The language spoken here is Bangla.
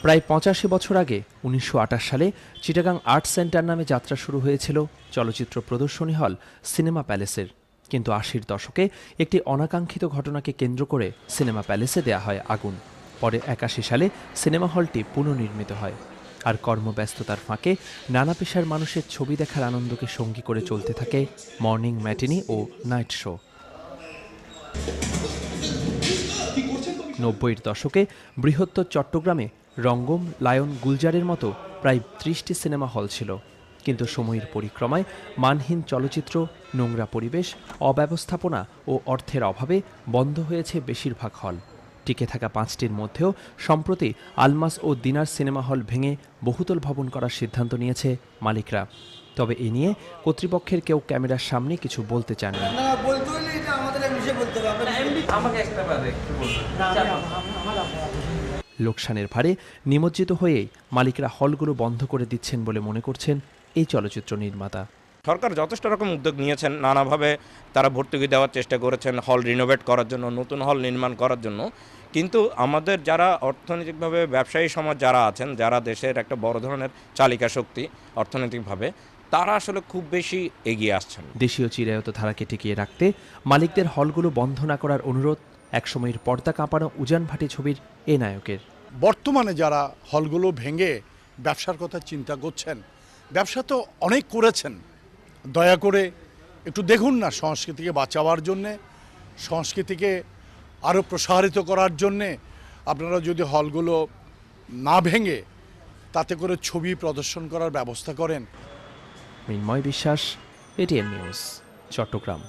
প্রায় ৮৫ বছর আগে ১৯২৮ সালে চিটাগাং আর্ট সেন্টার নামে যাত্রা শুরু হয়েছিল চলচ্চিত্র প্রদর্শনী হল সিনেমা প্যালেসের। কিন্তু ৮০-র দশকে একটি অনাকাঙ্ক্ষিত ঘটনাকে কেন্দ্র করে সিনেমা প্যালেসে দেয়া হয় আগুন। পরে ৮১ সালে সিনেমা হলটি পুনর্নির্মিত হয়। আর কর্মব্যস্ততার ফাঁকে নানা পেশার মানুষের ছবি দেখার আনন্দকে সঙ্গী করে চলতে থাকে মর্নিং ম্যাটিনি ও নাইট শো। ৯০-র দশকে বৃহত্তর চট্টগ্রামে রঙ্গম, লায়ন, গুলজারের মতো প্রায় ৩০টি সিনেমা হল ছিল। কিন্তু সময়ের পরিক্রমায় মানহীন চলচ্চিত্র, নোংরা পরিবেশ, অব্যবস্থাপনা ও অর্থের অভাবে বন্ধ হয়েছে বেশিরভাগ হল। টিকে থাকা ৫টির মধ্যেও সম্প্রতি আলমাস ও দিনার সিনেমা হল ভেঙে বহুতল ভবন করার সিদ্ধান্ত নিয়েছে মালিকরা। তবে এ নিয়ে কর্তৃপক্ষের কেউ ক্যামেরার সামনে কিছু বলতে চান না। লোকসানের ভারে নিমজ্জিত হয়েই মালিকরা হলগুলো বন্ধ করে দিচ্ছেন বলে মনে করছেন এই চলচ্চিত্র নির্মাতা। সরকার যথেষ্ট রকম উদ্যোগ নিয়েছেন, নানাভাবে তারা ভর্তুকি দেওয়ার চেষ্টা করেছেন হল রিনোভেট করার জন্য, নতুন হল নির্মাণ করার জন্য। কিন্তু আমাদের যারা অর্থনৈতিকভাবে ব্যবসায়ী সমাজ যারা আছেন, যারা দেশের একটা বড় ধরনের চালিকা শক্তি অর্থনৈতিকভাবে, তারা আসলে খুব বেশি এগিয়ে আসছেন। দেশীয় চিরায়ত ধারাকে টিকিয়ে রাখতে মালিকদের হলগুলো বন্ধ না করার অনুরোধ একসময়ের পর্দা কাঁপানো উজান ভাটি ছবির এ নায়কের। বর্তমানে যারা হলগুলো ভেঙে ব্যবসার কথা চিন্তা করছেন, ব্যবসা তো অনেক করেছেন, দয়া করে একটু দেখুন না সংস্কৃতিকে বাঁচাবার জন্যে, সংস্কৃতিকে আরও প্রসারিত করার জন্যে আপনারা যদি হলগুলো না ভেঙে তাতে করে ছবি প্রদর্শন করার ব্যবস্থা করেন। মৃন্ময় বিশ্বাস, এটিএন নিউজ, চট্টগ্রাম।